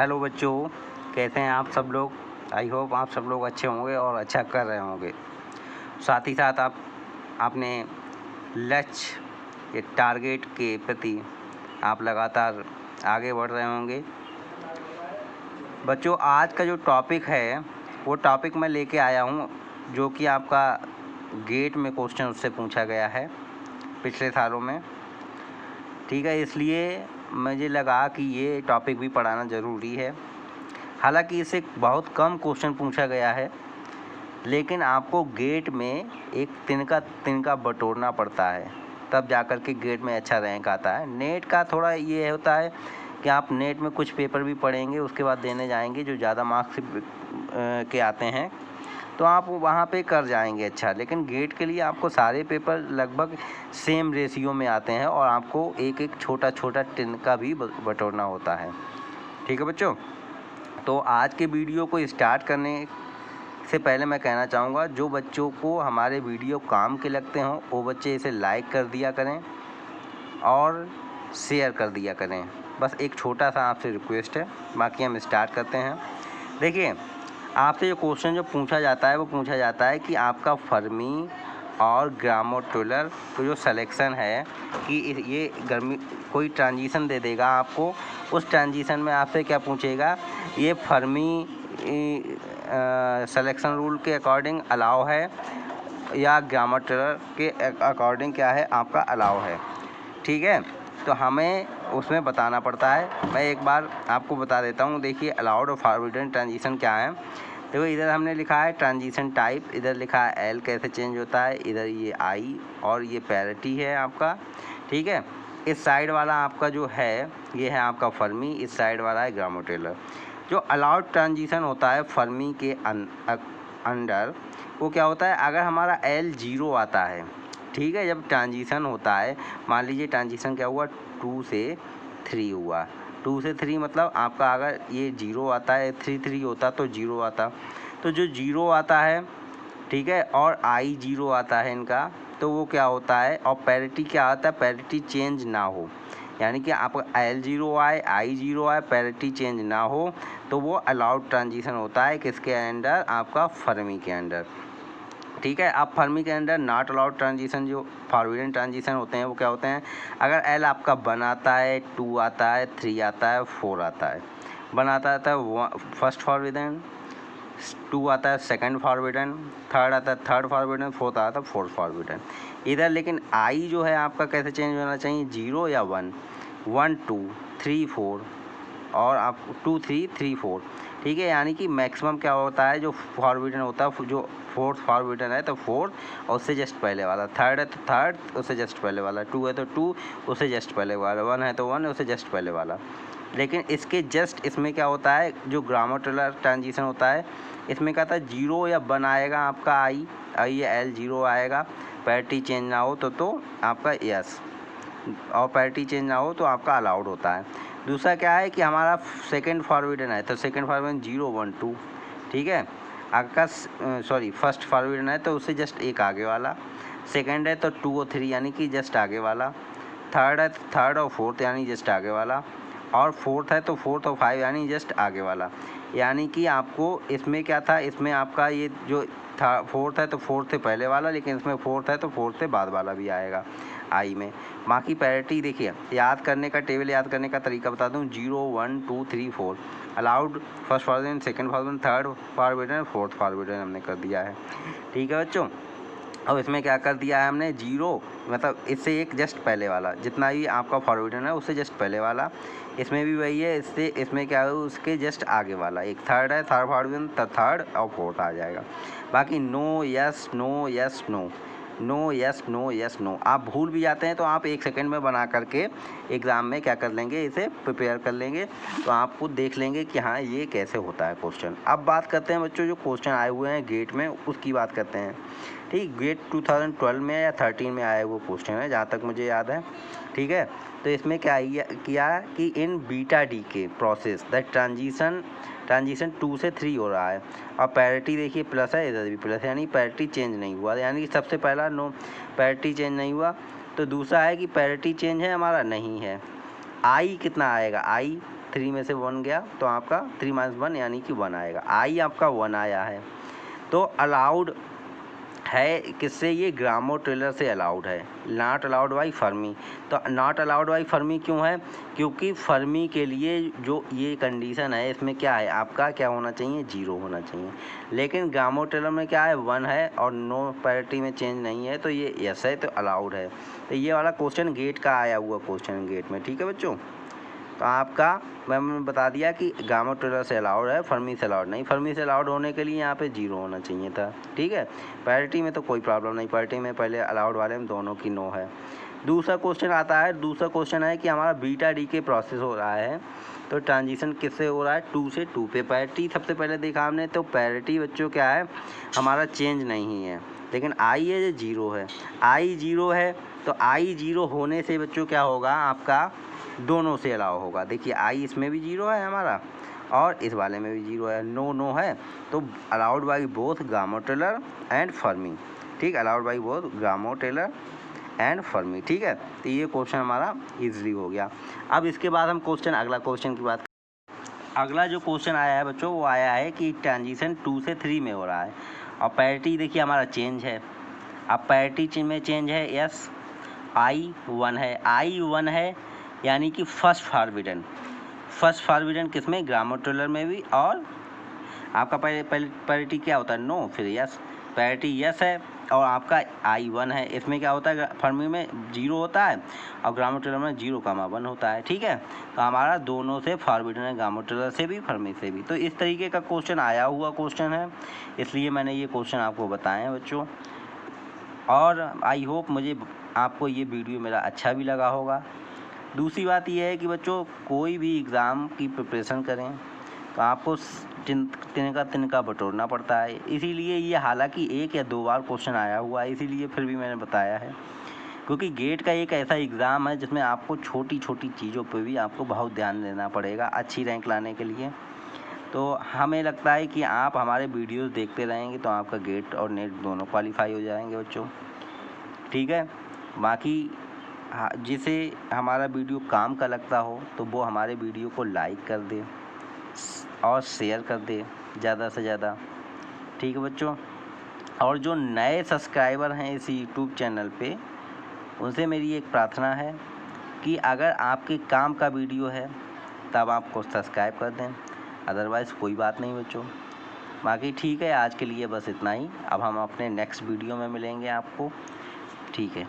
Hello बच्चों, कैसे हैं आप सब लोग। आई होप आप सब लोग अच्छे होंगे और अच्छा कर रहे होंगे। साथ ही साथ आपने लक्ष्य एक टारगेट के प्रति आप लगातार आगे बढ़ रहे होंगे। बच्चों, आज का जो टॉपिक है वो टॉपिक मैं लेके आया हूँ जो कि आपका गेट में क्वेश्चन उससे पूछा गया है पिछले सालों में। ठीक है, इसलिए मुझे लगा कि ये टॉपिक भी पढ़ाना ज़रूरी है। हालांकि इससे बहुत कम क्वेश्चन पूछा गया है, लेकिन आपको गेट में एक तिनका बटोरना पड़ता है, तब जाकर के गेट में अच्छा रैंक आता है। नेट का थोड़ा ये होता है कि आप नेट में कुछ पेपर भी पढ़ेंगे, उसके बाद देने जाएंगे जो ज़्यादा मार्क्स के आते हैं, तो आप वहाँ पे कर जाएंगे अच्छा। लेकिन गेट के लिए आपको सारे पेपर लगभग सेम रेशियो में आते हैं और आपको एक एक छोटा छोटा तिनका भी बटोरना होता है। ठीक है बच्चों, तो आज के वीडियो को स्टार्ट करने से पहले मैं कहना चाहूँगा, जो बच्चों को हमारे वीडियो काम के लगते हों वो बच्चे इसे लाइक कर दिया करें और शेयर कर दिया करें। बस एक छोटा सा आपसे रिक्वेस्ट है, बाकी हम स्टार्ट करते हैं। देखिए, आपसे जो क्वेश्चन जो पूछा जाता है वो पूछा जाता है कि आपका फर्मी और ग्रामर टेलर को जो सिलेक्शन है कि ये गर्मी कोई ट्रांजिशन दे देगा आपको, उस ट्रांजिशन में आपसे क्या पूछेगा, ये फर्मी सिलेक्शन रूल के अकॉर्डिंग अलाउ है या ग्रामर टेलर के अकॉर्डिंग क्या है आपका अलाउ है। ठीक है, तो हमें उसमें बताना पड़ता है। मैं एक बार आपको बता देता हूँ। देखिए, अलाउड और फॉरबिडन ट्रांजिशन क्या है। देखो, इधर हमने लिखा है ट्रांजिशन टाइप, इधर लिखा है एल कैसे चेंज होता है, इधर ये आई और ये पैरिटी है आपका। ठीक है, इस साइड वाला आपका जो है ये है आपका फर्मी, इस साइड वाला है ग्रामर टेलर। जो अलाउड ट्रांजिशन होता है फर्मी के अंडर, वो क्या होता है, अगर हमारा एल 0 आता है, ठीक है, जब ट्रांजिशन होता है, मान लीजिए ट्रांजिशन क्या हुआ, 2 से 3 हुआ। 2 से 3 मतलब आपका अगर ये 0 आता है, 3 होता तो 0 आता, तो जो 0 आता है, ठीक है, और आई 0 आता है इनका, तो वो क्या होता है, और पैरिटी क्या आता है, पैरिटी चेंज ना हो, यानी कि आपका एल 0 आए, आई 0 आए, पैरिटी चेंज ना हो, तो वो अलाउड ट्रांजिशन होता है किसके अंडर, आपका फर्मी के अंडर। ठीक है, अब फर्मी के अंदर नॉट अलाउड ट्रांजिशन, जो फॉरबिडन ट्रांजिशन होते हैं वो क्या होते हैं, अगर एल आपका 1 आता है, 2 आता है, 3 आता है, 4 आता है। 1 आता है फर्स्ट फॉरबिडन, 2 आता है सेकंड फॉरबिडन, 3 आता है थर्ड फॉरबिडन, 4th आता है फोर्थ फॉरबिडन। इधर लेकिन आई जो है आपका कैसे चेंज होना चाहिए, 0 या 1, 1 2 3 4 और आप 2 3 3 4। ठीक है, यानी कि मैक्सिमम क्या होता है, जो फॉरबिडन होता है, जो फोर्थ फॉरबिडन है तो फोर्थ, और उससे जस्ट पहले वाला, थर्ड है तो थर्ड, उससे जस्ट पहले वाला, 2 है तो 2, उससे जस्ट पहले वाला, 1 है तो 1, उससे जस्ट पहले वाला। लेकिन इसके जस्ट इसमें क्या होता है, जो ग्रामर टेलर ट्रांजिशन होता है, इसमें क्या था, 0 या 1 आएगा आपका आई या एल 0 आएगा, पैरिटी चेंज ना हो तो आपका यस, और पैरिटी चेंज ना हो तो आपका अलाउड होता है। दूसरा क्या है कि हमारा सेकंड फॉरबिडन है तो सेकंड फॉरबिडन 0 1 2। ठीक है, आपका फर्स्ट फॉरबिडन है तो उससे जस्ट एक आगे वाला, सेकंड है तो 2 और 3 यानी कि जस्ट आगे वाला, थर्ड है तो थर्ड और फोर्थ यानी जस्ट आगे वाला, और फोर्थ है तो फोर्थ और 5 यानी जस्ट आगे वाला। यानी कि आपको इसमें क्या था, इसमें आपका ये जो था फोर्थ है तो फोर्थ से पहले वाला, लेकिन इसमें फोर्थ है तो फोर्थ से बाद वाला भी आएगा आई में। बाकी पैरिटी देखिए, याद करने का, टेबल याद करने का तरीका बता दूं, 0 1 2 3 4 allowed, first forbidden, second forbidden, third forbidden, fourth forbidden हमने कर दिया है। ठीक है बच्चों, अब इसमें क्या कर दिया है हमने, 0 मतलब इससे एक जस्ट पहले वाला, जितना भी आपका फॉरबिडन है उससे जस्ट पहले वाला, इसमें भी वही है, इससे इसमें क्या है, उसके जस्ट आगे वाला, एक थर्ड है, थर्ड फॉरबिडन, थर्ड और फोर्थ आ जाएगा। बाकी no yes no yes no, no yes no yes no, आप भूल भी जाते हैं तो आप 1 सेकंड में बना करके एग्ज़ाम में क्या कर लेंगे, इसे प्रिपेयर कर लेंगे, तो आपको देख लेंगे कि हाँ ये कैसे होता है क्वेश्चन। अब बात करते हैं बच्चों, जो क्वेश्चन आए हुए हैं गेट में उसकी बात करते हैं। ठीक, गेट 2012 में या 13 में आया वो क्वेश्चन है जहाँ तक मुझे याद है। ठीक है, तो इसमें क्या किया है कि इन बीटा डी के प्रोसेस द ट्रांजिशन 2 से 3 हो रहा है, और पैरिटी देखिए प्लस है, इधर भी प्लस है, यानी पैरिटी चेंज नहीं हुआ, यानी कि सबसे पहला नो पैरिटी चेंज नहीं हुआ। तो दूसरा है कि पैरिटी चेंज है हमारा, नहीं है। आई कितना आएगा, आई 3 में से 1 गया तो आपका 3 - 1 यानी कि 1 आएगा। आई आपका 1 आया है। तो अलाउड है किससे, ये ग्रामो ट्रेलर से अलाउड है, नॉट अलाउड बाई फर्मी। तो नॉट अलाउड बाई फर्मी क्यों है, क्योंकि फर्मी के लिए जो ये कंडीशन है इसमें क्या है, आपका क्या होना चाहिए, 0 होना चाहिए। लेकिन ग्रामो ट्रेलर में क्या है, 1 है और नो पैरिटी में चेंज नहीं है, तो ये यस है, तो अलाउड है। तो ये वाला क्वेश्चन गेट का आया हुआ क्वेश्चन गेट में, ठीक है बच्चों। तो आपका मैंने बता दिया कि ग्रामो ट्रेलर से अलाउड है, फर्मी से अलाउड नहीं। फर्मी से अलाउड होने के लिए यहाँ पे 0 होना चाहिए था, ठीक है। पैरिटी में तो कोई प्रॉब्लम नहीं, पैरिटी में पहले अलाउड वाले में दोनों की नो है। दूसरा क्वेश्चन आता है, दूसरा क्वेश्चन है कि हमारा बीटा डी के प्रोसेस हो रहा है, तो ट्रांजिशन किससे हो रहा है, 2 से 2 पे। पैरिटी सबसे पहले देखा हमने, तो पैरिटी बच्चों क्या है, हमारा चेंज नहीं है, लेकिन आई है जो 0 है। आई 0 है, तो आई 0 होने से बच्चों क्या होगा, आपका दोनों से अलाउ होगा। देखिए आई इसमें भी 0 है हमारा और इस वाले में भी 0 है, नो नो है, तो अलाउड बाई बोथ ग्रामो ट्रेलर एंड फर्मी, ठीक, अलाउड बाई बोथ ग्रामो ट्रेलर एंड फर्मी, ठीक है। तो ये क्वेश्चन हमारा इजीली हो गया। अब इसके बाद हम क्वेश्चन, अगला क्वेश्चन की बात, अगला जो क्वेश्चन आया है बच्चों वो आया है कि ट्रांजिशन 2 से 3 में हो रहा है और पैरिटी देखिए हमारा चेंज है। अब पैरिटी में चेंज है, यस, आई 1 है, आई 1 है यानी कि फर्स्ट फॉरबिडन किसमें, ग्रामो ट्रेलर में भी, और आपका पैरिटी क्या होता है, नो, फिर यस, पैरिटी यस है और आपका आई 1 है। इसमें क्या होता है, फर्मी में 0 होता है और ग्रामो ट्रेलर में 0,1 होता है, ठीक है। तो हमारा दोनों से फॉरबिडन है, ग्रामो ट्रेलर से भी, फर्मी से भी। तो इस तरीके का क्वेश्चन आया हुआ क्वेश्चन है, इसलिए मैंने ये क्वेश्चन आपको बताए हैं बच्चों। और आई होप मुझे आपको ये वीडियो मेरा अच्छा भी लगा होगा। दूसरी बात यह है कि बच्चों कोई भी एग्ज़ाम की प्रिपरेशन करें तो आपको तिनका बटोरना पड़ता है, इसीलिए ये हालांकि 1 या 2 बार क्वेश्चन आया हुआ है, इसीलिए फिर भी मैंने बताया है, क्योंकि गेट का एक ऐसा एग्ज़ाम है जिसमें आपको छोटी छोटी चीज़ों पे भी आपको बहुत ध्यान देना पड़ेगा अच्छी रैंक लाने के लिए। तो हमें लगता है कि आप हमारे वीडियोज़ देखते रहेंगे तो आपका गेट और नेट दोनों क्वालिफाई हो जाएंगे बच्चों, ठीक है। बाकी जिसे हमारा वीडियो काम का लगता हो तो वो हमारे वीडियो को लाइक कर दे और शेयर कर दे ज़्यादा से ज़्यादा, ठीक है बच्चों। और जो नए सब्सक्राइबर हैं इस यूट्यूब चैनल पे, उनसे मेरी एक प्रार्थना है कि अगर आपके काम का वीडियो है तब आपको सब्सक्राइब कर दें, अदरवाइज़ कोई बात नहीं बच्चों। बाकी ठीक है, आज के लिए बस इतना ही। अब हम अपने नेक्स्ट वीडियो में मिलेंगे आपको, ठीक है।